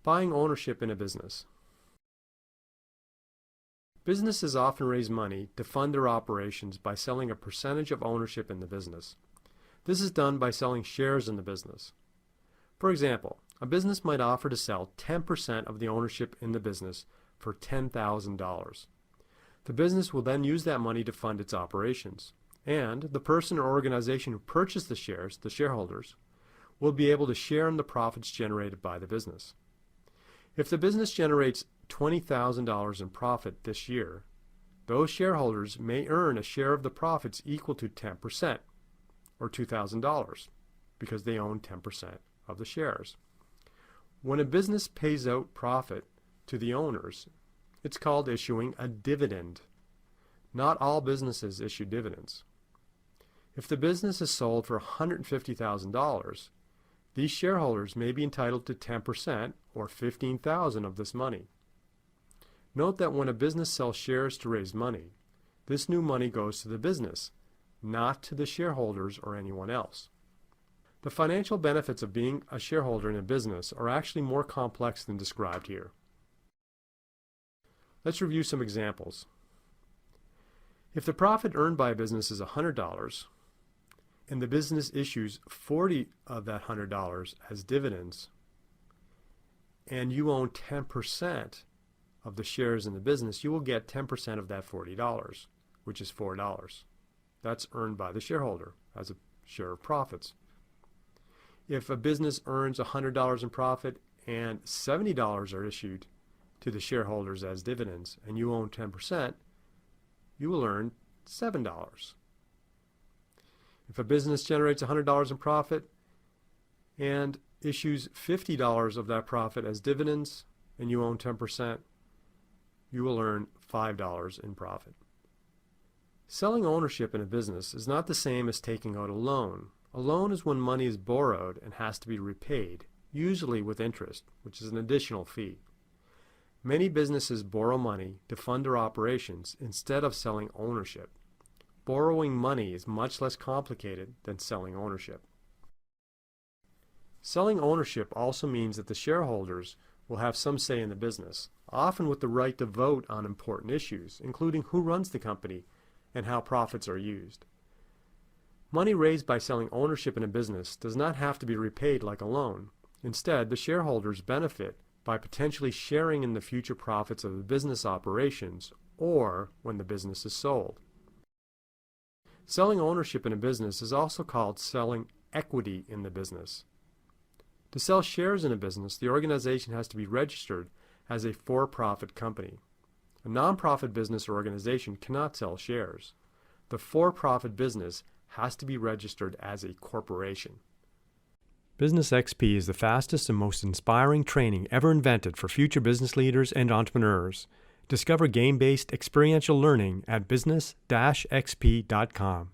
Buying ownership in a business. Businesses often raise money to fund their operations by selling a percentage of ownership in the business. This is done by selling shares in the business. For example, a business might offer to sell 10% of the ownership in the business for $10,000. The business will then use that money to fund its operations, and the person or organization who purchased the shares, the shareholders, will be able to share in the profits generated by the business. If the business generates $20,000 in profit this year, those shareholders may earn a share of the profits equal to 10%, or $2,000, because they own 10% of the shares. When a business pays out profit to the owners, it's called issuing a dividend. Not all businesses issue dividends. If the business is sold for $150,000, these shareholders may be entitled to 10% or $15,000 of this money. Note that when a business sells shares to raise money, this new money goes to the business, not to the shareholders or anyone else. The financial benefits of being a shareholder in a business are actually more complex than described here. Let's review some examples. If the profit earned by a business is $100, and the business issues $40 of that $100 as dividends, and you own 10% of the shares in the business, you will get 10% of that $40, which is $4. That's earned by the shareholder as a share of profits. If a business earns $100 in profit and $70 are issued to the shareholders as dividends, and you own 10%, you will earn $7. If a business generates $100 in profit and issues $50 of that profit as dividends, and you own 10%, you will earn $5 in profit. Selling ownership in a business is not the same as taking out a loan. A loan is when money is borrowed and has to be repaid, usually with interest, which is an additional fee. Many businesses borrow money to fund their operations instead of selling ownership. Borrowing money is much less complicated than selling ownership. Selling ownership also means that the shareholders will have some say in the business, often with the right to vote on important issues, including who runs the company and how profits are used. Money raised by selling ownership in a business does not have to be repaid like a loan. Instead, the shareholders benefit by potentially sharing in the future profits of the business operations or when the business is sold. Selling ownership in a business is also called selling equity in the business. To sell shares in a business, the organization has to be registered as a for-profit company. A nonprofit business or organization cannot sell shares. The for-profit business has to be registered as a corporation. BusinessXP is the fastest and most inspiring training ever invented for future business leaders and entrepreneurs. Discover game-based experiential learning at business-xp.com.